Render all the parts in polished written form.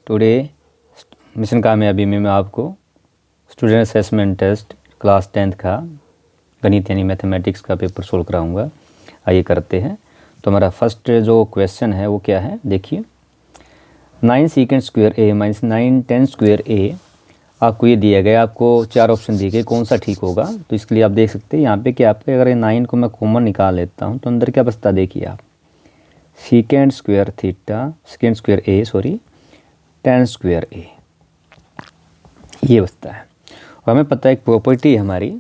Today mission कामयाबी में मैं आपको student assessment test class 10th का गणित यानी मैथमेटिक्स का पेपर सोल्व कराऊंगा। आइए करते हैं। तो हमारा फर्स्ट जो क्वेश्चन है वो क्या है, देखिए 9 सेकेंड स्क्वायर ए माइनस 9 10 स्क्वायर ए आपको ये दिया गया, आपको चार ऑप्शन दिए गए, कौन सा ठीक होगा। तो इसके लिए आप देख सकते हैं यहाँ पे कि आपके अगर ये 9 को मैं कॉमन निकाल लेता हूँ तो अंदर क्या बचता, देखिए आप सेकेंड स्क्वायर ए 10 स्क्वायर ए ये बचता है। और हमें पता है एक प्रॉपर्टी है हमारी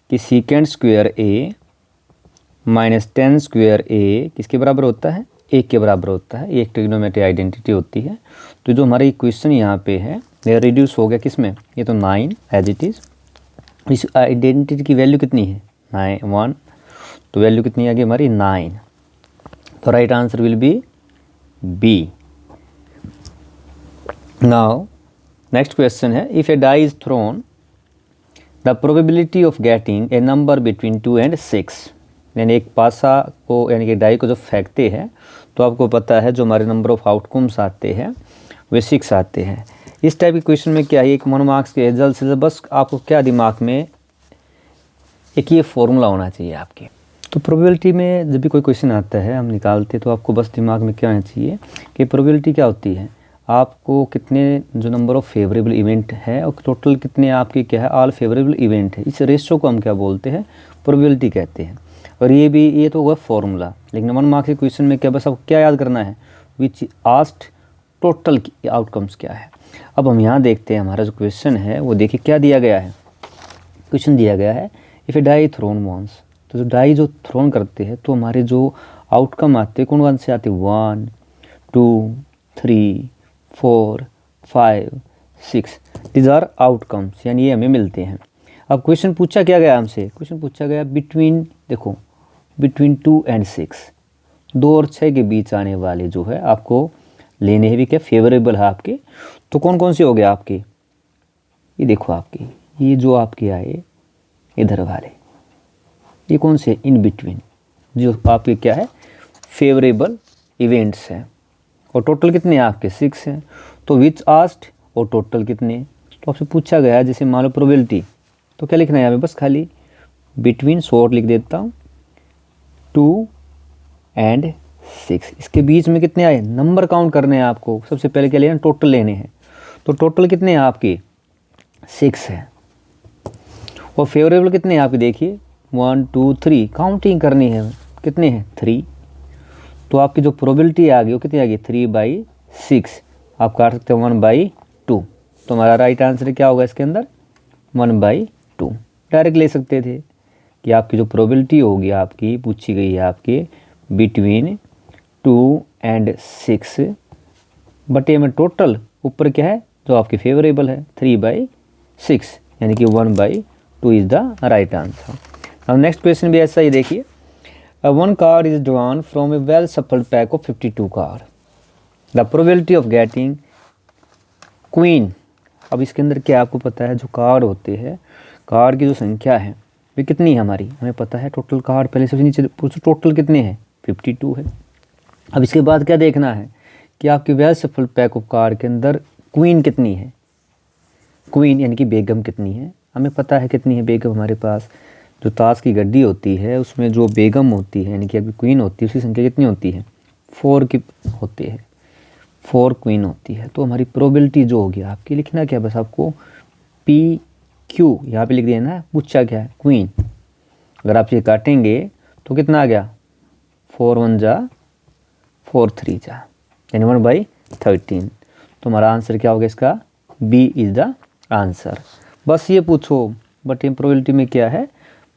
कि सेकेंड स्क्वायर ए माइनस 10 स्क्वायर ए किसके बराबर होता है, 1 के बराबर होता है। ये एक ट्रिग्नोमेट्री आइडेंटिटी होती है। तो जो हमारा इक्वेशन यहाँ पे है ये रिड्यूस हो गया किस में, ये तो 9 एज इट इज़। इस आइडेंटिटी की वैल्यू कितनी है 1, तो वैल्यू कितनी आ गई हमारी 9। तो right answer will be B. Now next question है, if a die is thrown the probability of getting a number between 2 and 6, यानी एक पासा को यानी कि डाई को जब फेंकते हैं तो आपको पता है जो हमारे नंबर ऑफ आउटकम्स आते हैं वे 6 आते हैं। इस टाइप के क्वेश्चन में क्या है, एक 1 मार्क्स के जल्द से जल्द बस आपको क्या दिमाग में एक ये फॉर्मूला होना चाहिए आपके। तो प्रोबेबिलिटी में जब भी कोई क्वेश्चन आता है हम निकालते तो आपको बस दिमाग में क्या होना चाहिए कि प्रोबेबिलिटी क्या होती है, आपको कितने जो नंबर ऑफ फेवरेबल इवेंट है और टोटल कितने आपके क्या है ऑल फेवरेबल इवेंट है, इस रेशियो को हम क्या बोलते हैं, प्रोबेबिलिटी कहते हैं। और ये तो हुआ फॉर्मूला। लेकिन 1 मार्क्स के क्वेश्चन में क्या बस आपको क्या याद करना है, विच आस्क्ड टोटल आउटकम्स क्या है। अब हम यहाँ देखते हैं हमारा जो क्वेश्चन है वो देखिए क्या दिया गया है। क्वेश्चन दिया गया है if a die thrown once, तो जो डाई जो थ्रोन करते हैं तो हमारे जो आउटकम आते हैं कौन से आते हैं 1 2 3 4 5 6, दीज आर आउटकम्स, यानी ये हमें मिलते हैं। अब क्वेश्चन पूछा क्या गया हमसे, क्वेश्चन पूछा गया बिटवीन, देखो बिटवीन 2 and 6, 2 और 6 के बीच आने वाले जो है आपको लेने हैं भी क्या फेवरेबल है आपके। तो कौन कौन से हो गए आपके, ये देखो आपके ये जो आपके आए इधर वाले, ये कौन से इन बिटवीन जो आपके क्या है फेवरेबल इवेंट्स हैं। और टोटल कितने हैं आपके 6 हैं। तो विच आस्क्ड और टोटल कितने, तो आपसे पूछा गया जैसे मान लो प्रोबेबिलिटी, तो क्या लिखना है यहाँ पे, बस खाली बिटवीन शॉर्ट लिख देता हूँ 2 and 6, इसके बीच में कितने आए, नंबर काउंट करने हैं आपको। सबसे पहले क्या लेना, टोटल लेने हैं। तो टोटल कितने हैं आपके 6 है। और फेवरेबल कितने हैं आपके, देखिए 1 2 3 काउंटिंग करनी है, कितने हैं 3। तो आपकी जो प्रोबेबिलिटी आ गई वो कितनी आ गई 3/6, आप काट सकते हो 1/2। तो हमारा राइट आंसर क्या होगा इसके अंदर 1/2। डायरेक्ट ले सकते थे कि आपकी जो प्रोबेबिलिटी होगी आपकी पूछी गई है आपके बिटवीन 2 and 6 बटे में टोटल ऊपर क्या है जो आपकी फेवरेबल है 3/6, यानी कि 1/2 इज़ द राइट आंसर। अब नेक्स्ट क्वेश्चन भी ऐसा ही देखिए, one card is drawn from a well shuffled pack of 52 card. The probability of getting queen. अब इसके अंदर क्या आपको पता है जो कार्ड होते हैं, कार्ड की जो संख्या है वे कितनी है हमारी, हमें पता है टोटल कार्ड। पहले सबसे नीचे पूछो टोटल कितने हैं 52 है। अब इसके बाद क्या देखना है कि आपके well shuffled pack of card के अंदर क्वीन कितनी है, क्वीन यानी कि बेगम कितनी है। हमें पता है कितनी है बेगम, हमारे पास जो ताश की गड्डी होती है उसमें जो बेगम होती है यानी कि अभी क्वीन होती है उसकी संख्या कितनी होती है 4 की होती है, 4 क्वीन होती है। तो हमारी प्रोबेबिलिटी जो होगी आपकी लिखना क्या, बस आपको PQ यहाँ पे लिख देना है, पूछा क्या है क्वीन। अगर आप ये काटेंगे तो कितना आ गया 4 1 जा 4 3 जा, यानी 1/13। तो हमारा आंसर क्या होगा इसका, B इज़ द आंसर। बस ये पूछो बट ये प्रोबेबिलिटी में क्या है,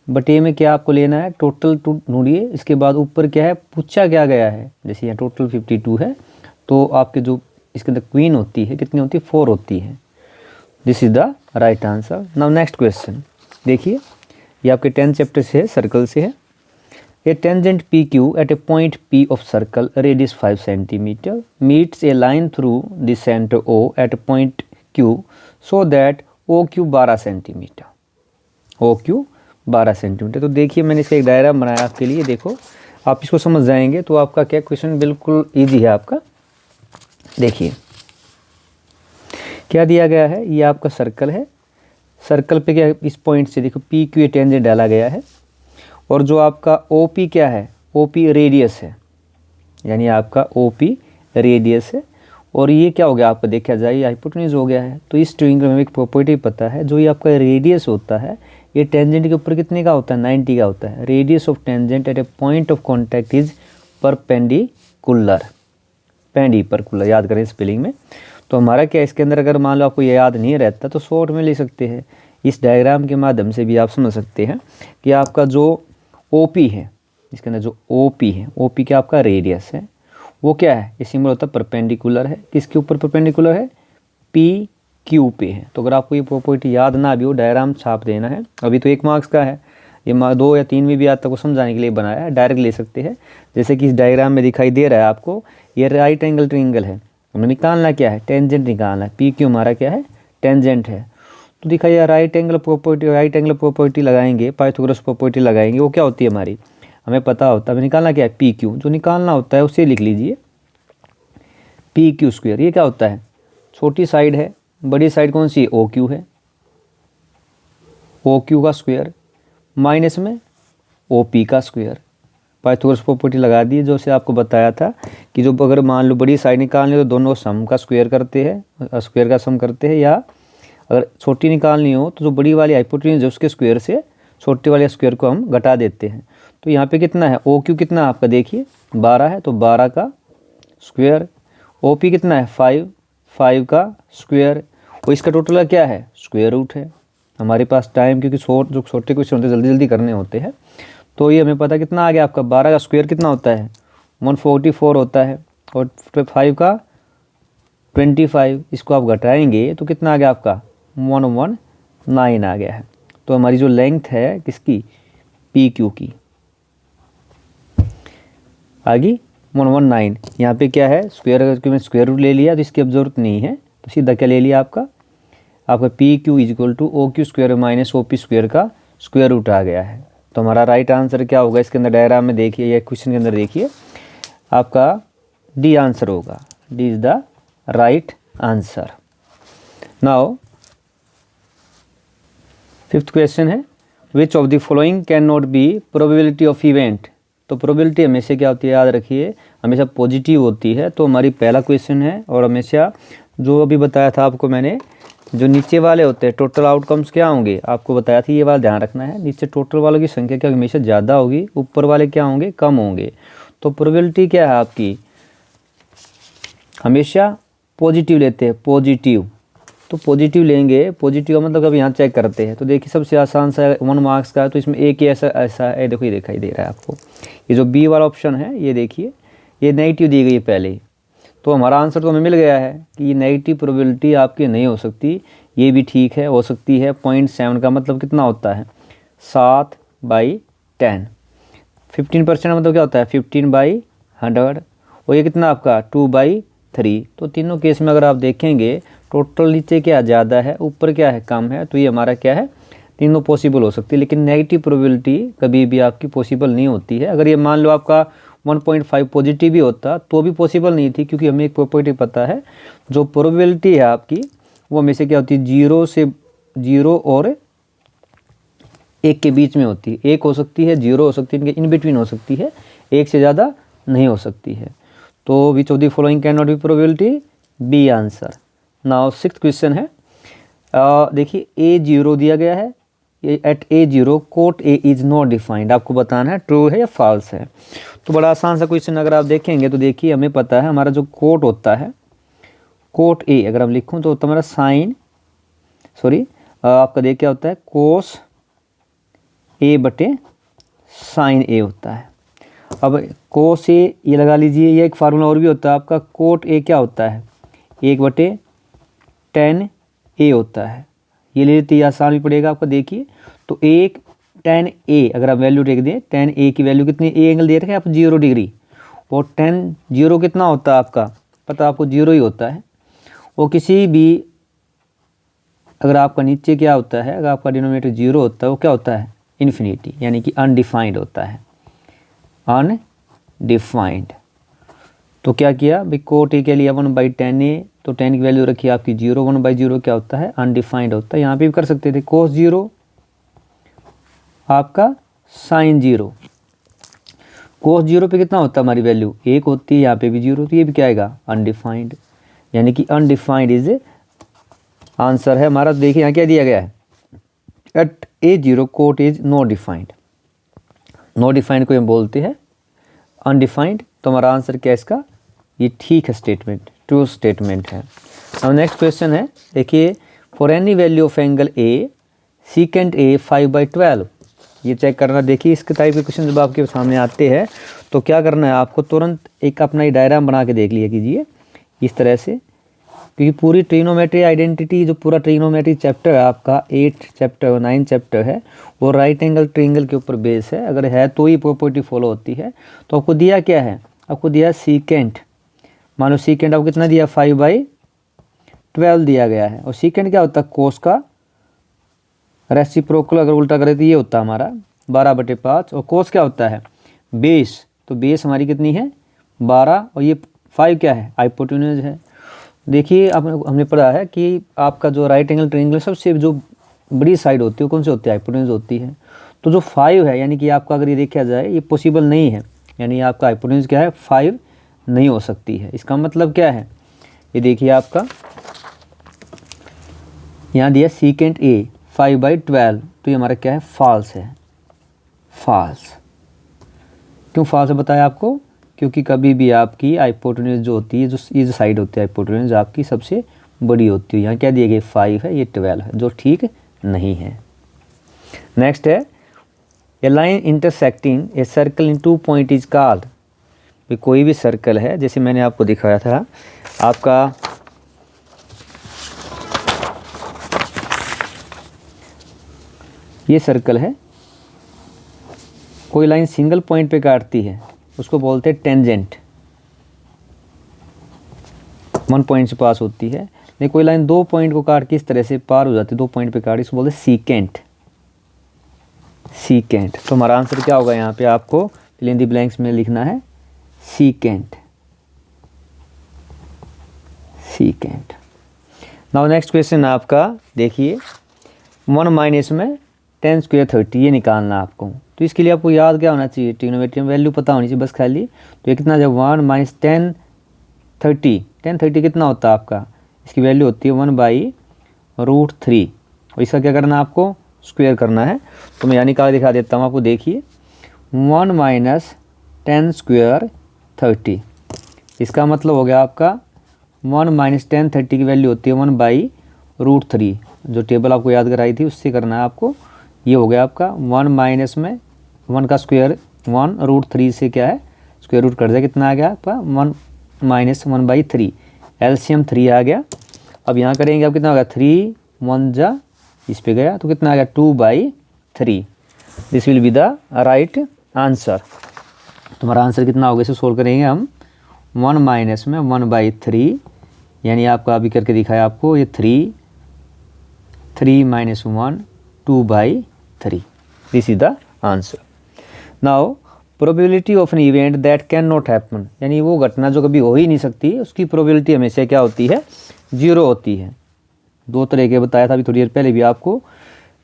बट ए में क्या आपको लेना है टोटल ढूंढिए। इसके बाद ऊपर क्या है पूछा क्या गया है, जैसे यहाँ टोटल 52 है तो आपके जो इसके अंदर क्वीन होती है कितनी होती है 4 होती है। This is the right answer. Now next question देखिए, ये आपके 10th चैप्टर से है, सर्कल से है। A tangent PQ at a point P of circle radius 5 centimetre meets a line through the centre O at point Q so that OQ 12 centimetre, OQ 12 centimetre. तो देखिए मैंने इसका एक डायग्राम बनाया आपके लिए, देखो आप इसको समझ जाएंगे तो आपका क्या क्वेश्चन बिल्कुल इजी है आपका। देखिए क्या दिया गया है, ये आपका सर्कल है, सर्कल पे क्या इस पॉइंट से देखो पी क्यू टेंजेंट डाला गया है, और जो आपका ओ पी क्या है, ओ पी रेडियस है, यानी आपका ओ पी रेडियस है, और ये क्या हो गया आपका देखा जाए ये हाइपोटेन्यूज हो गया है। तो इस ट्रायंगल में एक प्रॉपर्टी पता है, जो ये आपका रेडियस होता है ये टेंजेंट के ऊपर कितने का होता है, 90 का होता है। Radius of tangent at a point of contact is perpendicular, perpendicular याद करें स्पेलिंग में। तो हमारा क्या इसके अंदर, अगर मान लो आपको ये याद नहीं रहता तो शॉर्ट में ले सकते हैं, इस डायग्राम के माध्यम से भी आप समझ सकते हैं कि आपका जो ओ पी है, इसके अंदर जो ओ पी है, ओ पी क्या आपका रेडियस है, वो क्या है, ये सिंबल होता है परपेंडिकुलर है, किसके ऊपर परपेंडिकुलर है, पी क्यू पे है। तो अगर आपको ये प्रॉपर्टी याद ना भी हो, डायग्राम छाप देना है, अभी तो 1 मार्क्स का है, ये 2 या 3 में भी आज तक को समझाने के लिए बनाया है, डायरेक्ट ले सकते हैं। जैसे कि इस डायग्राम में दिखाई दे रहा है आपको, ये राइट एंगल ट्रायंगल है, हमें निकालना क्या है, टेंजेंट निकालना है, पी क्यू हमारा क्या है, टेंजेंट है। तो दिखाइए राइट एंगल प्रॉपर्टी लगाएंगे, पाइथागोरस प्रॉपर्टी लगाएंगे, वो क्या होती है हमारी, हमें पता होता है, हमें निकालना क्या है, पी क्यू, जो निकालना होता है उसे लिख लीजिए, पी क्यू स्क्वायर। ये क्या होता है, छोटी साइड है, बड़ी साइड कौन सी है, ओ क्यू है, ओ क्यू का स्क्वायर माइनस में ओ पी का स्क्वायर। पाइथागोरस प्रॉपर्टी लगा दी, जो से आपको बताया था कि जो अगर मान लो बड़ी साइड निकालनी हो तो दोनों सम का स्क्वायर करते हैं, स्क्वायर का सम करते हैं, या अगर छोटी निकालनी हो तो जो बड़ी वाली हाइपोटेन्यूज है उसके स्क्वायर से छोटे वाले स्क्वायर को हम घटा देते हैं। तो यहाँ पे कितना है, ओ क्यू कितना आपका देखिए 12 है, तो 12 का स्क्वायर, ओ पी कितना है 5 का स्क्वायर, और इसका टोटल क्या है, स्क्वायर रूट है। हमारे पास टाइम क्योंकि जो छोटे क्वेश्चन होते हैं जल्दी जल्दी करने होते हैं, तो ये हमें पता कितना आ गया आपका, 12 का स्क्वायर कितना होता है 144 होता है, और 5 का 25, इसको आप घटाएंगे तो कितना आ गया आपका 119 आ गया है। तो हमारी जो लेंथ है किसकी, पी क्यू की, आगे 119। यहाँ पे क्या है स्क्वायर, अगर मैं स्क्वायर रूट ले लिया तो इसकी अब जरूरत नहीं है, तो सीधा क्या ले लिया आपका P Q is equal to O Q square minus O P square का स्क्वायर रूट आ गया है। तो हमारा राइट आंसर क्या होगा, इसके अंदर डायग्राम में देखिए या क्वेश्चन के अंदर देखिए, आपका डी आंसर होगा, D is the right answer. Now 5th question है, which of the following can not be probability of event. तो प्रोबेबिलिटी हमेशा क्या होती है, याद रखिए हमेशा पॉजिटिव होती है। तो हमारी पहला क्वेश्चन है, और हमेशा जो अभी बताया था आपको मैंने, जो नीचे वाले होते हैं टोटल आउटकम्स क्या होंगे, आपको बताया था, ये वाला ध्यान रखना है, नीचे टोटल वालों की संख्या क्या हमेशा ज़्यादा होगी, ऊपर वाले क्या होंगे, कम होंगे। तो प्रोबेबिलिटी क्या है आपकी, हमेशा पॉजिटिव लेते हैं, पॉजिटिव, तो पॉजिटिव लेंगे, पॉजिटिव का मतलब अब यहाँ चेक करते हैं। तो देखिए सबसे आसान सा 1 मार्क्स का है, तो इसमें एक ही ऐसा है, देखो ये दिखाई दे रहा है आपको, ये जो बी वाला ऑप्शन है ये देखिए, ये नेगेटिव दी गई है पहले ही, तो हमारा आंसर तो हमें मिल गया है कि ये नेगेटिव प्रोबेबिलिटी आपकी नहीं हो सकती, ये भी ठीक है, हो सकती है 0.7 का मतलब कितना होता है 7/10, 15% मतलब क्या होता है 15/100, और ये कितना आपका 2/3। तो तीनों केस में अगर आप देखेंगे टोटल नीचे क्या ज़्यादा है, ऊपर क्या है कम है, तो ये हमारा क्या है, तीनों पॉसिबल हो सकती है, लेकिन नेगेटिव प्रोबेबिलिटी कभी भी आपकी पॉसिबल नहीं होती है। अगर ये मान लो आपका 1.5 पॉजिटिव भी होता तो भी पॉसिबल नहीं थी, क्योंकि हमें एक प्रॉपर्टी पता है, जो प्रोबेबिलिटी है आपकी वो हमेशा क्या होती है, 0 और 1 के बीच में होती है, 1 हो सकती है, 0 हो सकती है, इनके इन बिटवीन हो सकती है, 1 से ज़्यादा नहीं हो सकती है। तो which of the following can not be probability, B answer. Now 6th question है, देखिए A0 दिया गया है, at A0 cot A is not defined, आपको बताना है ट्रू है या फॉल्स है। तो बड़ा आसान सा क्वेश्चन अगर आप देखेंगे तो देखिए हमें पता है हमारा जो कोट होता है, कोट A अगर हम लिखूं तो हमारा साइन, आपका देख क्या होता है कोस A बटे साइन A होता है। अब कोस A ये लगा लीजिए, ये एक फार्मूला और भी होता है आपका, कोट A क्या होता है 1/tan A होता है, ये ले लेते आसान भी पड़ेगा आपका। देखिए तो 1/tan A अगर आप वैल्यू देख दें, tan A की वैल्यू कितनी, A एंगल दे रखा है आप 0 डिग्री, और tan 0 कितना होता है आपका पता, आपको 0 ही होता है। और किसी भी अगर आपका नीचे क्या होता है, अगर आपका डिनोमिनेटर 0 होता है वो क्या होता है इन्फिनिटी, यानी कि अनडिफाइंड होता है, अनडिफाइंड। तो क्या किया भाई, कोट ए के लिए 1/10A, तो 10 की वैल्यू रखी आपकी 0, 1/0 क्या होता है, अनडिफाइंड होता है। यहाँ पे भी कर सकते थे cos 0 आपका sin 0, cos 0 पे कितना होता है हमारी वैल्यू 1 होती है, यहाँ पे भी 0, तो ये भी क्या आएगा अनडिफाइंड, यानी कि अनडिफाइंड इज आंसर है हमारा। देखिए यहाँ क्या दिया गया है, at A0 cot is no defined, no defined को हम बोलते हैं अनडिफाइंड, तो हमारा आंसर क्या है इसका, ये ठीक है स्टेटमेंट, ट्रू स्टेटमेंट है। अब नेक्स्ट क्वेश्चन है, देखिए for any value of angle A secant A 5/12, ये चेक करना। देखिए इसके टाइप के क्वेश्चन जब आपके सामने आते हैं तो क्या करना है आपको, तुरंत एक अपना ही डायग्राम बना के देख लिया कीजिए इस तरह से, क्योंकि पूरी ट्रिग्नोमेट्री आइडेंटिटी, जो पूरा ट्रिग्नोमेट्री चैप्टर है आपका 8 चैप्टर 9 चैप्टर है, वो राइट एंगल ट्रायंगल के ऊपर बेस है, अगर है तो ही प्रॉपर्टी फॉलो होती है। तो आपको दिया क्या है, आपको दिया सीकेंट, मान लो सीकेंट आपको कितना दिया 5/12 दिया गया है, और सीकेंट क्या होता है कोस का रेसिप्रोकल, अगर उल्टा करें तो ये होता है हमारा 12/5, और कोस क्या होता है बेस, तो बेस हमारी कितनी है 12, और ये 5 क्या है हाइपोटेन्यूज है। देखिए अब हमने पढ़ा है कि आपका जो राइट एंगल ट्रायंगल सबसे जो बड़ी साइड होती है वो कौन सी होती है, हाइपोटेन्यूज होती है। तो जो 5 है, यानी कि आपका अगर ये देखा जाए ये पॉसिबल नहीं है, यानी आपका हाइपोटेन्यूज क्या है 5 नहीं हो सकती है। इसका मतलब क्या है, ये देखिए आपका यहाँ दिया सीकेंट ए 5/12, तो ये हमारा क्या है फॉल्स है, फॉल्स। क्यों फॉल्स बताया आपको, क्योंकि कभी भी आपकी हाइपोटेन्यूज जो होती है, जो ये जो साइड होती है हाइपोटेन्यूज आपकी सबसे बड़ी होती है। यहाँ क्या दिया गया 5 है, ये 12 है, जो ठीक नहीं है। नेक्स्ट है a line intersecting a circle in 2 point is called, कोई भी सर्कल है, जैसे मैंने आपको दिखाया था आपका ये सर्कल है, कोई लाइन सिंगल पॉइंट पे काटती है उसको बोलते हैं टेंजेंट, 1 पॉइंट से पास होती है। लेकिन कोई लाइन 2 पॉइंट को काट के इस तरह से पार हो जाती है, 2 पॉइंट पे काट, इसको बोलते हैं सीकेंट, सीकेंट। तो हमारा आंसर क्या होगा, यहाँ पे आपको फिल इन द ब्लैंक्स में लिखना है secant, secant. Now next question आपका देखिए 1 माइनस में 10 स्क्वायर 30, ये निकालना आपको। तो इसके लिए आपको याद क्या होना चाहिए, ट्रिग्नोमेट्री में वैल्यू पता होनी चाहिए बस खाली। तो ये कितना जब 1 माइनस 10 30 कितना होता है आपका, इसकी वैल्यू होती है 1/√3, और इसका क्या करना है आपको स्क्वायर करना है। तो मैं यहाँ निकाल दिखा देता हूँ आपको, देखिए 1 माइनस 10 स्क्वायर 30, इसका मतलब हो गया आपका 1 माइनस 10 30 की वैल्यू होती है 1/√3, जो टेबल आपको याद कराई थी उससे करना है आपको। ये हो गया आपका 1 माइनस में 1 का स्क्वायर 1√3 से क्या है स्क्वायर रूट कट जाए, कितना आ गया आपका 1 माइनस 1/3, एलसीएम 3 आ गया। अब यहाँ करेंगे अब कितना होगा 3 1 जा इस पे गया, तो कितना आ गया 2/3, this will be the right answer. तुम्हारा आंसर कितना होगा, इसे सोल्व करेंगे हम 1 माइनस में 1/3, यानी आपका अभी करके दिखाया आपको ये 3 minus 1 2/3, this is the answer. Now probability of an event that can not happen, यानी वो घटना जो कभी हो ही नहीं सकती उसकी प्रोबेबिलिटी हमेशा क्या होती है 0 होती है। 2 तरह के बताया था अभी थोड़ी देर पहले भी आपको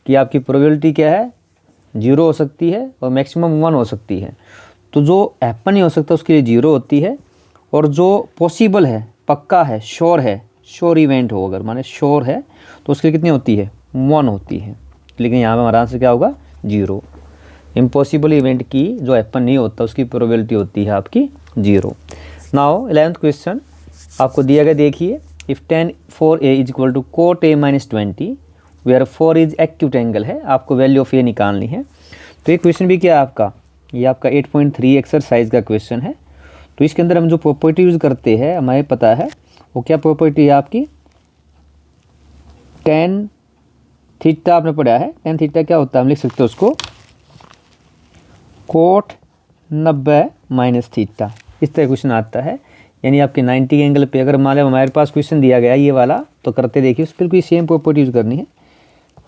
कि आपकी प्रोबेबिलिटी क्या है 0 हो सकती है और मैक्सिमम 1 हो सकती है। तो जो हैपन नहीं हो सकता उसके लिए 0 होती है, और जो पॉसिबल है पक्का है श्योर है, श्योर इवेंट हो अगर माने श्योर है तो उसके लिए कितनी होती है 1 होती है। लेकिन यहाँ पर हमारा आंसर क्या होगा 0। इम्पॉसिबल इवेंट की जो हैपन नहीं होता उसकी प्रोबेबिलिटी होती है आपकी 0। नाउ 11th क्वेश्चन आपको दिया गया, देखिए if tan 4a is equal to cot a minus 20 where 4 is acute angle है, आपको वैल्यू ऑफ a निकालनी है। तो ये क्वेश्चन भी क्या है आपका, ये आपका 8.3 एक्सरसाइज का क्वेश्चन है। तो इसके अंदर हम जो प्रॉपर्टी यूज़ करते हैं हमें पता है वो क्या प्रॉपर्टी है आपकी, tan थीटा आपने पढ़ा है, tan थीटा क्या होता है हम लिख सकते हैं उसको cot 90 माइनस थीटा, इस तरह क्वेश्चन आता है। यानी आपके 90 एंगल पे अगर मान लो हमारे पास क्वेश्चन दिया गया ये वाला, तो करते देखिए उस पर कोई सेम प्रॉपर्टी यूज़ करनी है।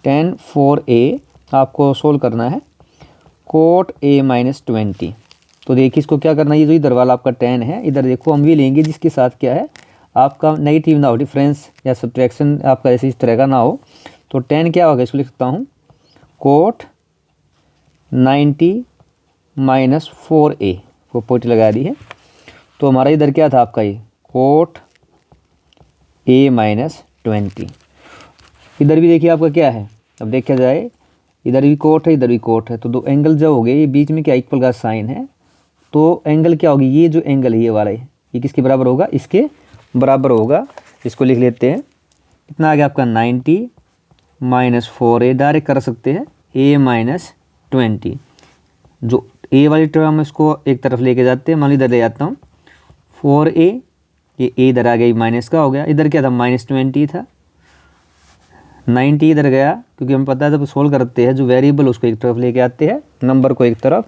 tan 4a आपको सोल्व करना है cot a माइनस 20, तो देखिए इसको क्या करना है, ये जो इधर वाला आपका tan है, इधर देखो हम भी लेंगे जिसके साथ क्या है आपका नेगेटिव ना हो, डिफरेंस या सब्ट्रैक्शन आपका ऐसे इस तरह का ना हो। तो tan क्या होगा, इसको लिख सकता हूँ कोट 90 माइनस 4a को पोटी लगा दी है। तो हमारा इधर क्या था आपका, ये कोट a माइनस 20। इधर भी देखिए आपका क्या है, अब देखा जाए इधर भी कोट है इधर भी कोट है, तो दो एंगल जो हो गए ये बीच में क्या इक्वल का साइन है, तो एंगल क्या होगी, ये जो एंगल है ये वाला है ये किसके बराबर होगा, इसके बराबर होगा। इसको लिख लेते हैं, कितना आ गया आपका 90 माइनस 4a, डायरेक्ट कर सकते हैं a माइनस 20। जो a वाली टर्म इसको एक तरफ लेके जाते हैं, मान लो इधर ले जाता हूँ 4a, ये a इधर आ गया माइनस का हो गया, इधर क्या था -20 था, 90 इधर गया, क्योंकि हमें पता है जब सोल्व करते हैं जो वेरिएबल उसको एक तरफ लेके आते हैं, नंबर को एक तरफ,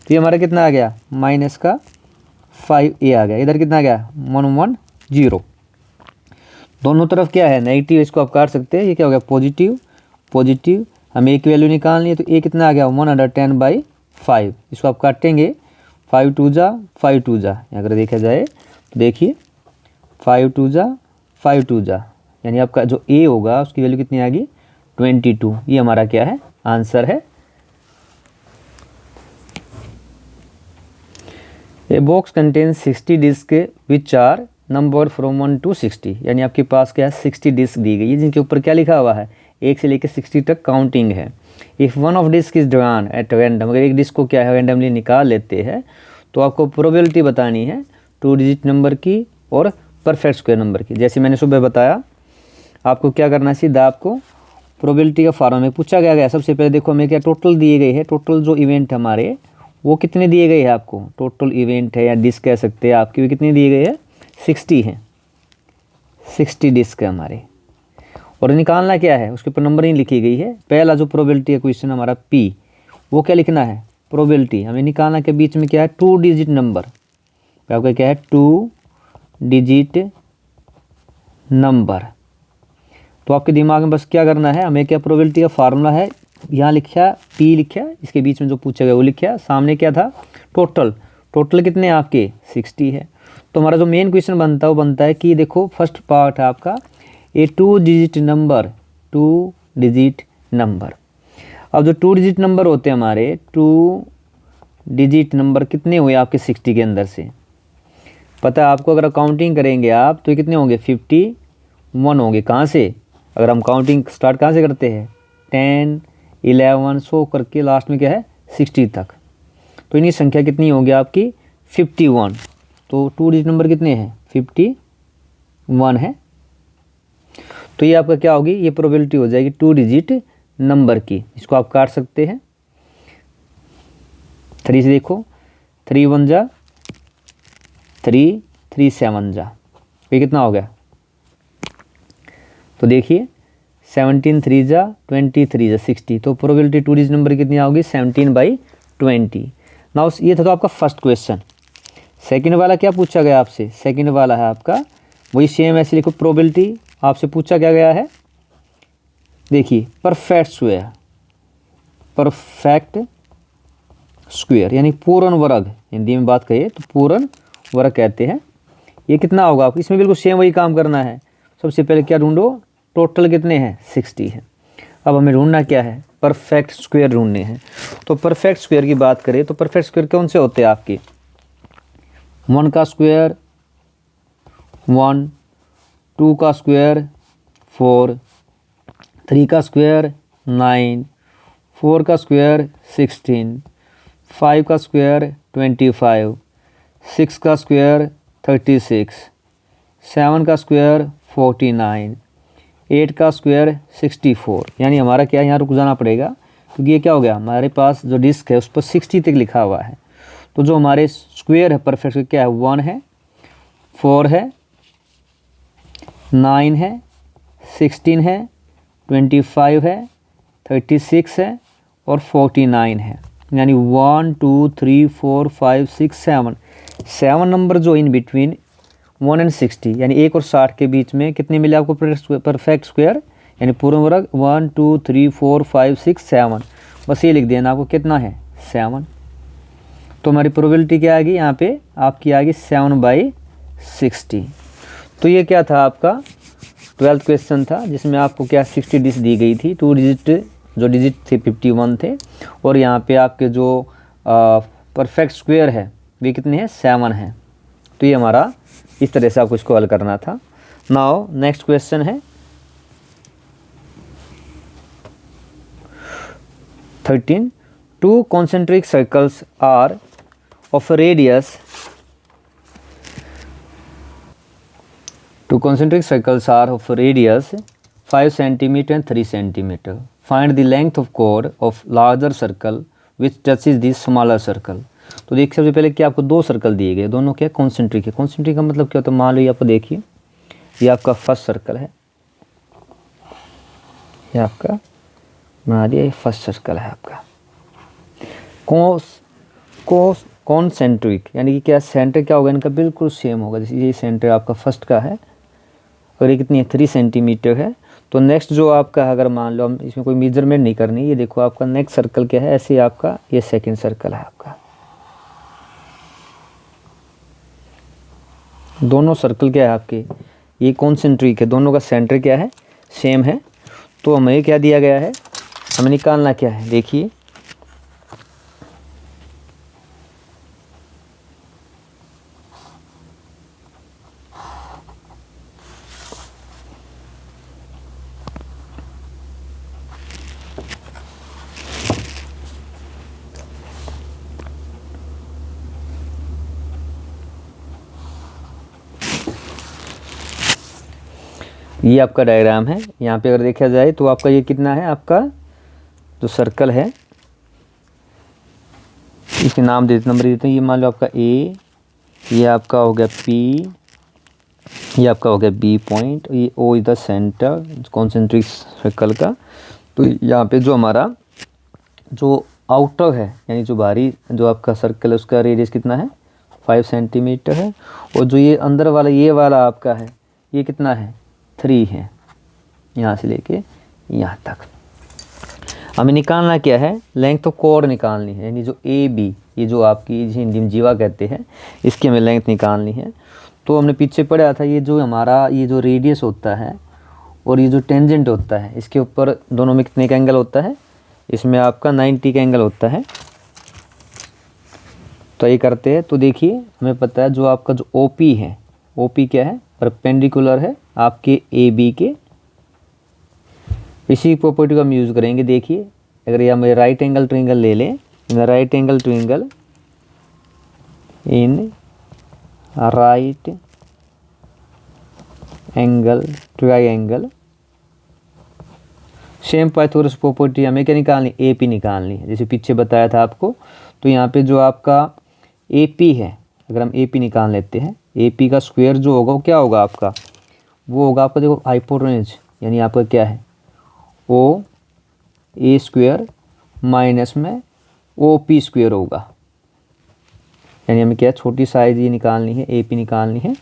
तो ये हमारा कितना आ गया माइनस का 5a आ गया, इधर कितना आ गया 110। दोनों तरफ क्या है नेगेटिव, इसको आप काट सकते हैं, ये क्या हो गया पॉजिटिव पॉजिटिव, हमें एक वैल्यू निकालनी है, तो a कितना आ गया 110/5, इसको आप काटेंगे 5 2 जा 5 2 जा, अगर देखा जाए तो देखिए 5 2 जा 5 2 जा, यानी आपका जो a होगा उसकी वैल्यू कितनी आ गई 22। ये हमारा क्या है आंसर है। A box contains 60 disc which are number from 1 to 60, यानी आपके पास क्या है 60 डिस्क दी गई है जिनके ऊपर क्या लिखा हुआ है 1 से लेकर 60 तक काउंटिंग है। If one of disc is drawn at random, अगर एक डिस्क को क्या है रैंडमली निकाल लेते हैं तो आपको प्रोबेबिलिटी बतानी है 2 डिजिट नंबर की और परफेक्ट स्क्वायर नंबर की। जैसे मैंने सुबह बताया आपको क्या करना है, सीधा आपको प्रोबेबिलिटी का फार्मूला में पूछा गया। सबसे पहले देखो हमें क्या टोटल दिए गए हैं, टोटल जो इवेंट हमारे वो कितने दिए गए हैं आपको, टोटल इवेंट है या डिस्क कह सकते हैं आपकी, वो कितने दिए गए हैं 60 हैं, 60 डिस्क है हमारे। और निकालना क्या है, उसके ऊपर नंबर ही लिखी गई है। पहला जो प्रोबेबिलिटी है क्वेश्चन हमारा P, वो क्या लिखना है प्रोबेबिलिटी हमें निकालना के बीच में क्या है 2 डिजिट नंबर, आपका क्या है 2 डिजिट नंबर। तो आपके दिमाग में बस क्या करना है, हमें क्या प्रोबेबिलिटी का फार्मूला है, यहाँ लिखा P लिखा, इसके बीच में जो पूछा गया वो लिखा, सामने क्या था टोटल, टोटल कितने आपके 60 है। तो हमारा जो मेन क्वेश्चन बनता है वो बनता है कि देखो फर्स्ट पार्ट है आपका ए 2 डिजिट नंबर, 2 डिजिट नंबर। अब जो 2 डिजिट नंबर होते हैं हमारे 2 डिजिट नंबर कितने हुए आपके 60 के अंदर से, पता है आपको, अगर काउंटिंग करेंगे आप तो कितने होंगे 51 होंगे। कहाँ से, अगर हम काउंटिंग स्टार्ट कहाँ से करते हैं 10 11 सो करके लास्ट में क्या है 60 तक, तो इनकी संख्या कितनी होगी आपकी 51। तो 2 डिजिट नंबर कितने हैं 51 है, तो ये आपका क्या होगी, ये प्रोबेबिलिटी हो जाएगी 2 डिजिट नंबर की। इसको आप काट सकते हैं 3 से, देखो 3 1 जा 3 3 7 जा, ये कितना हो गया, तो देखिए 17 3 जा 23 जा 60, तो प्रोबेबिलिटी 2 डिजिट नंबर कितनी आओगी 17/20। नाउ ये था तो आपका फर्स्ट क्वेश्चन। सेकंड वाला क्या पूछा गया आपसे, सेकंड वाला है आपका वही सेम, ऐसे लिखो प्रोबेबिलिटी आपसे पूछा क्या गया है, देखिए परफेक्ट स्क्वायर, परफेक्ट स्क्वायर यानी पूर्ण वर्ग, हिंदी में बात करिए तो पूर्ण वर्ग कहते हैं। ये कितना होगा आपको, इसमें बिल्कुल सेम वही काम करना है। सबसे पहले क्या ढूंढो, टोटल कितने हैं 60 है। अब हमें ढूंढना क्या है, परफेक्ट स्क्वायर ढूंढने हैं। तो परफेक्ट स्क्वायर की बात करें तो परफेक्ट स्क्वायर कौन से होते हैं आपके, 1 का स्क्वायर 1, 2 का स्क्वायर 4, 3 का स्क्वायर 9, 4 का स्क्वायर 16, 5 का स्क्वायर 25, 6 का स्क्वायर 36, 7 का स्क्वायर 49, 8 का स्क्वायर 64। यानी हमारा क्या है, यहाँ रुक जाना पड़ेगा क्योंकि ये क्या हो गया, हमारे पास जो डिस्क है उस पर 60 तक लिखा हुआ है। तो जो हमारे स्क्वायर है परफेक्ट क्या है, 1 है, 4 है, 9 है, 16 है, 25 है, 36 है और 49 है। यानी 1 2 3 4 5 6 7 नंबर जो इन बिटवीन 1 and 60 यानी 1 और 60 के बीच में कितने मिले आपको परफेक्ट स्क्वायर यानी पूर्ण वर्ग, 1 2 3 4 5 6 7, बस ये लिख देना आपको कितना है 7। तो हमारी प्रोबेबिलिटी क्या आ गई यहाँ पे आपकी आ गई 7/60। तो ये क्या था आपका 12th क्वेश्चन था, जिसमें आपको क्या 60 डिजिट दी गई थी, 2 डिजिट जो डिजिट थे 51 थे, और यहाँ पे आपके जो परफेक्ट स्क्वायर है वे कितने हैं 7 हैं। तो ये हमारा इस तरह से आपको इसको हल करना था। नाउ नेक्स्ट क्वेश्चन है 13, 2 concentric circles are of radius 5 centimeter and 3 centimeter. Find the length of chord of larger circle which touches the smaller circle. तो देखिए सबसे पहले क्या आपको 2 सर्कल दिए गए, दोनों क्या कॉन्सेंट्रिक है। कॉन्सेंट्रिक का मतलब क्या होता है, मान लो ये आपको देखिए ये आपका फर्स्ट सर्कल है, ये आपका बना दिया, ये फर्स्ट सर्कल है आपका। कॉन्सेंट्रिक यानी कि क्या सेंटर क्या होगा इनका बिल्कुल सेम होगा। जैसे ये सेंटर आपका फर्स्ट का है और ये कितनी है 3 सेंटीमीटर है। तो नेक्स्ट जो आपका है, अगर मान लो हम इसमें कोई मेजरमेंट नहीं करनी, ये देखो आपका नेक्स्ट सर्कल क्या है, ऐसे आपका ये सेकंड सर्कल है आपका। दोनों सर्कल क्या है आपके ये कॉन्सेंट्रिक है, दोनों का सेंटर क्या है सेम है। तो हमें क्या दिया गया है, हमें निकालना क्या है, देखिए ये आपका डायग्राम है। यहाँ पे अगर देखा जाए तो आपका ये कितना है, आपका जो सर्कल है इसके नाम देते नंबर देते हैं। ये मान लो आपका ए, ये आपका हो गया पी, ये आपका हो गया बी पॉइंट, ये O is the centre concentric circle का। तो यहाँ पे जो हमारा जो आउटर है यानी जो बाहरी जो आपका सर्कल है उसका रेडियस कितना है 5 सेंटीमीटर है, और जो ये अंदर वाला ये वाला आपका है ये कितना है 3 है, यहाँ से लेके यहाँ तक। हमें निकालना क्या है, लेंथ ऑफ कॉर्ड निकालनी है, यानी जो ए बी ये जो आपकी हिंदी में जीवा कहते हैं इसकी हमें लेंथ निकालनी है। तो हमने पीछे पढ़ा था ये जो हमारा ये जो रेडियस होता है और ये जो टेंजेंट होता है इसके ऊपर दोनों में कितने का एंगल होता है, इसमें आपका 90 का एंगल होता है। तो ये करते हैं, तो देखिए हमें पता है जो आपका जो ओपी है, ओपी क्या है परपेंडिकुलर है आपके ए बी के। इसी प्रॉपर्टी को हम यूज़ करेंगे। देखिए अगर ये हम राइट एंगल ट्रायंगल ले लें, right angle triangle in right angle triangle, same Pythagoras property हमें क्या निकालनी, ए पी निकालनी है, जैसे पीछे बताया था आपको। तो यहाँ पे जो आपका ए पी है, अगर हम ए पी निकाल लेते हैं, ए पी का स्क्वायर जो होगा वो क्या होगा आपका, वो होगा आपका देखो हाइपोटेन्यूज यानी आपका क्या है ओ ए स्क्वायर माइनस में ओ पी स्क्वायर होगा, यानी हमें क्या छोटी साइज ये निकालनी है, ए पी निकालनी है।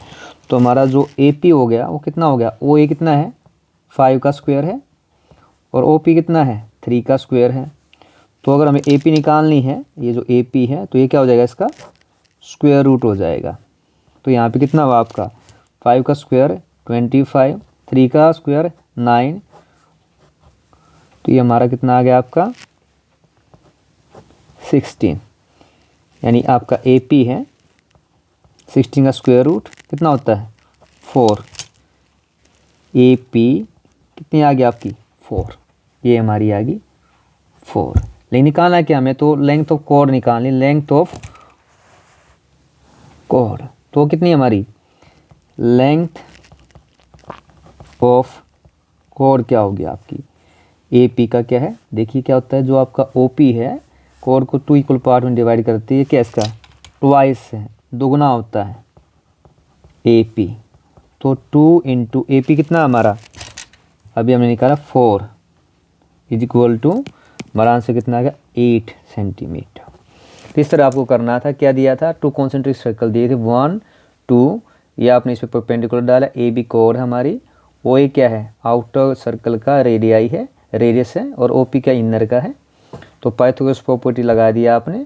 तो हमारा जो ए पी हो गया वो कितना हो गया, ओ ए कितना है 5 का स्क्वायर है और ओ पी कितना है 3 का स्क्वायर है। तो अगर हमें ए पी निकालनी है, ये जो ए पी है तो ये क्या हो जाएगा इसका स्क्वायर रूट हो जाएगा। तो यहाँ पे कितना हुआ आपका 5 का स्क्वायर 25, 3 का स्क्वायर 9, तो ये हमारा कितना आ गया आपका 16, यानी आपका ए पी है 16 का स्क्वायर रूट कितना होता है 4, ए पी कितनी आ गई आपकी 4, ये हमारी आ गई 4। लेकिन निकालना क्या हमें, तो लेंथ ऑफ कॉर्ड निकालनी, लेंथ ऑफ कॉर्ड तो कितनी हमारी लेंथ ऑफ कॉर्ड क्या होगी आपकी ए पी का क्या है, देखिए क्या होता है जो आपका ओ पी है कॉर्ड को 2 इक्वल पार्ट में डिवाइड करती है, क्या इसका ट्वाइस है, दुगना होता है ए पी। तो 2 इंटू ए पी कितना हमारा अभी हमने निकाला 4 इज इक्वल टू हमारा आंसर कितना आ गया 8 सेंटीमीटर। तो इस तरह आपको करना था, क्या दिया था 2 कॉन्सेंट्रिक सर्कल दिए थे 1 2, ये आपने इस पर परपेंडिकुलर डाला, ए बी कोर है हमारी, ओ ए क्या है आउटर सर्कल का रेडियाई है रेडियस है और ओ पी क्या इनर का है। तो पाइथागोरस प्रॉपर्टी लगा दिया आपने,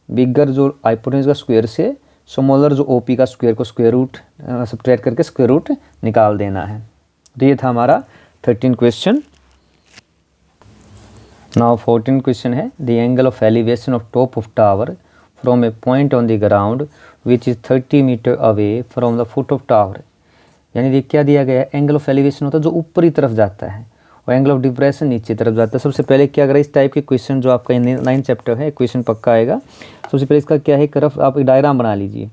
बिगर जो हाइपोटेन्यूज का स्क्वायर से स्मॉलर जो ओपी का स्क्वायर को स्क्वायर रूट सब्ट्रैक्ट करके स्क्वायर रूट निकाल देना है। तो ये था हमारा 13 क्वेश्चन। नाउ 14 क्वेश्चन है the angle of elevation of top of tower from a point on the ground which is 30 metre away from the foot of tower. यानी ये क्या दिया गया है, एंगल ऑफ एलिवेशन होता है जो ऊपरी तरफ जाता है और एंगल ऑफ डिप्रेशन नीचे तरफ जाता है। सबसे पहले क्या करें, इस टाइप के क्वेश्चन जो आपका 9 चैप्टर है क्वेश्चन पक्का आएगा। सबसे पहले इसका क्या है, रफ आप एक डायग्राम बना लीजिए।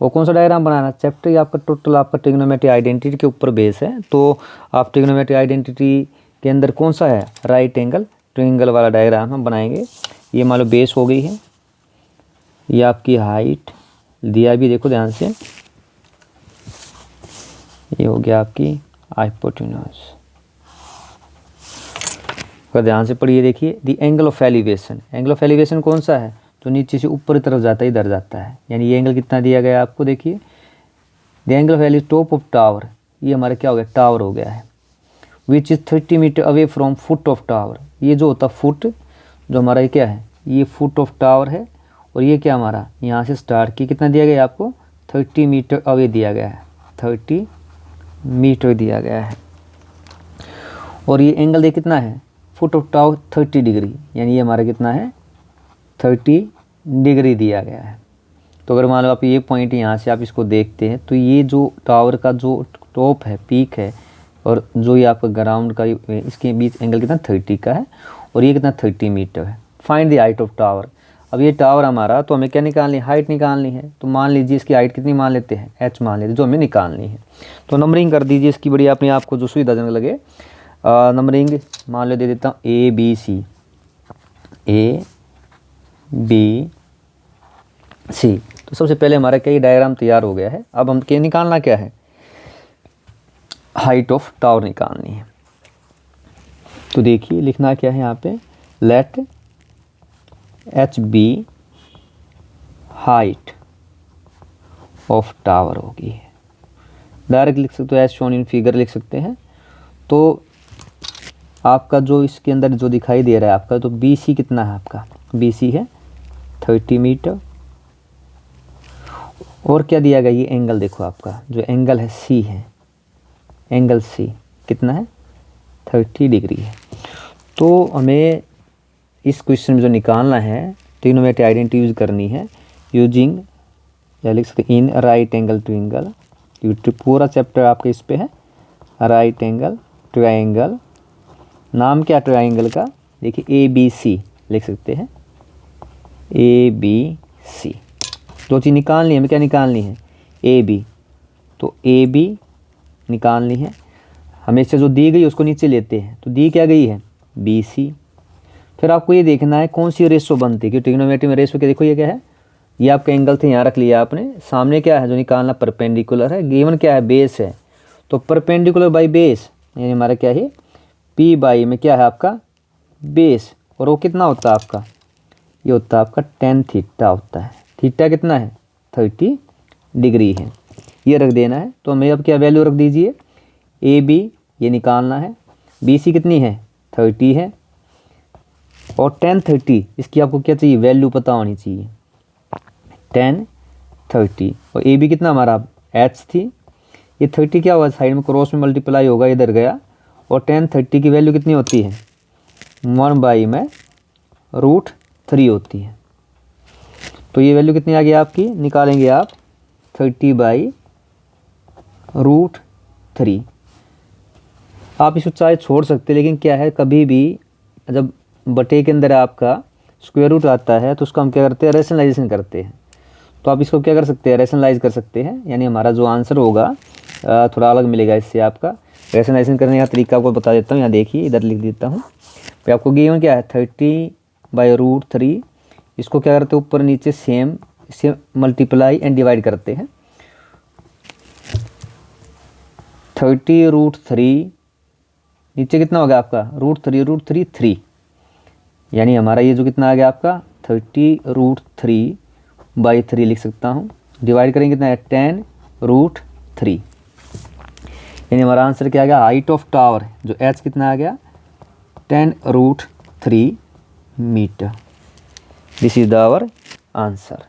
वो कौन सा डायग्राम बनाना, चैप्टर ये आपका टोटल आपका ट्रिग्नोमेट्री आइडेंटिटी के ऊपर बेस है। तो आप ट्रिग्नोमेट्री आइडेंटिटी के अंदर कौन सा है, राइट एंगल ट्रायंगल वाला डायग्राम हम बनाएंगे। ये मान लो बेस हो गई है, ये आपकी हाइट दिया भी देखो ध्यान से, ये हो गया आपकी हाइपोटेन्यूज। अगर ध्यान से पढ़िए देखिए the angle of elevation, angle of elevation कौन सा है, जो नीचे से ऊपर की तरफ जाता है इधर जाता है। यानी ये एंगल कितना दिया गया है आपको, देखिए the angle of elevation top of tower, ये हमारा क्या हो गया, टावर हो गया है। Which is 30 metre away from foot of tower, ये जो होता फुट जो हमारा ये क्या है, ये फुट ऑफ टावर है। और ये क्या हमारा यहाँ से स्टार्ट की कितना दिया गया है आपको, 30 मीटर अवे दिया गया है, 30 मीटर दिया गया है। और ये एंगल देख कितना है, फुट ऑफ टावर 30 डिग्री, यानी ये हमारा कितना है 30 डिग्री दिया गया है। तो अगर मान लो आप ये पॉइंट यहाँ से आप इसको देखते हैं तो ये जो टावर का जो टॉप है, पीक है, और जो ये आपका ग्राउंड का इसके बीच एंगल कितना 30 का है और ये कितना 30 मीटर है। Find the height of tower. अब ये टावर हमारा, तो हमें क्या निकालनी है, हाइट निकालनी है। तो मान लीजिए इसकी हाइट कितनी मान लेते हैं, h मान लेते हैं, जो हमें निकालनी है। तो नंबरिंग कर दीजिए इसकी, बड़ी अपने आप को जो सुविधाजनक लगे। नंबरिंग मान लो दे देता हूँ A B C। तो सबसे पहले हमारा क्या डायग्राम तैयार हो गया है। अब हम क्या निकालना क्या है, हाइट ऑफ टावर निकालनी है। तो देखिए लिखना क्या है यहाँ पे, let H be height of tower होगी, डायरेक्ट लिख सकते हो, एज शोन इन फिगर लिख सकते हैं। तो आपका जो इसके अंदर जो दिखाई दे रहा है आपका, तो बी सी कितना है आपका, बी सी है 30 मीटर। और क्या दिया गया, ये एंगल देखो आपका जो एंगल है सी है, एंगल सी कितना है 30 डिग्री है। तो हमें इस क्वेश्चन में जो निकालना है, ट्रिग्नोमेट्री आइडेंटिटी यूज करनी है यूजिंग, या लिख सकते इन राइट एंगल ट्रायंगल। पूरा चैप्टर आपके इस पे है, राइट एंगल ट्रायंगल। नाम क्या ट्रायंगल का, देखिए ABC लिख सकते हैं, ABC। जो चीज़ निकालनी है, हमें क्या निकालनी है, AB। तो AB निकालनी है, हमेशा जो दी गई उसको नीचे लेते हैं। तो दी क्या गई है, BC। फिर आपको ये देखना है कौन सी रेशो बनती है, कि ट्रिग्नोमेट्री में रेशो क्या, देखो ये क्या है, ये आपका एंगल थे यहाँ रख लिया आपने, सामने क्या है जो निकालना परपेंडिकुलर है, गिवन क्या है बेस है। तो परपेंडिकुलर बाई बेस यानी हमारा क्या है P बाई में क्या है आपका बेस, और वो कितना होता है आपका, ये होता है आपका tan थीटा होता है। थीटा कितना है 30 डिग्री है, ये रख देना है। तो हमें अब क्या वैल्यू रख दीजिए, AB ये निकालना है, BC कितनी है 30 है, और tan 30 इसकी आपको क्या चाहिए वैल्यू पता होनी चाहिए, tan 30। और AB कितना हमारा h थी, ये 30 क्या हुआ साइड में क्रॉस में मल्टीप्लाई होगा, इधर गया। और tan 30 की वैल्यू कितनी होती है 1/√3 होती है। तो ये वैल्यू कितनी आ गई आपकी, निकालेंगे आप 30/√3। आप इसको चाहे छोड़ सकते, लेकिन क्या है कभी भी जब बटे के अंदर आपका स्क्वायर रूट आता है तो उसको हम क्या करते हैं, रैशनलाइजेशन करते हैं। तो आप इसको क्या कर सकते हैं, रैशनलाइज कर सकते हैं। यानी हमारा जो आंसर होगा थोड़ा अलग मिलेगा इससे। आपका रैशनलाइजेशन करने का तरीका आपको बता देता हूँ, यहाँ देखिए इधर लिख देता हूँ। फिर आपको गिवन क्या है 30/√3, इसको क्या करते हैं ऊपर नीचे सेम इससे मल्टीप्लाई एंड डिवाइड करते हैं। 30√3 नीचे कितना हो गया आपका √3 3, यानी हमारा ये जो कितना आ गया आपका 30√3/3 लिख सकता हूँ। डिवाइड करेंगे कितना है tan√3, यानी हमारा आंसर क्या आ गया, हाइट ऑफ टावर जो h कितना आ गया tan√3 metre. This is the our answer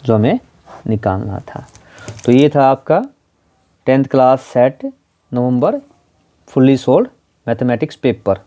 जो हमें निकालना था। तो ये था आपका 10th class set November fully solved mathematics paper.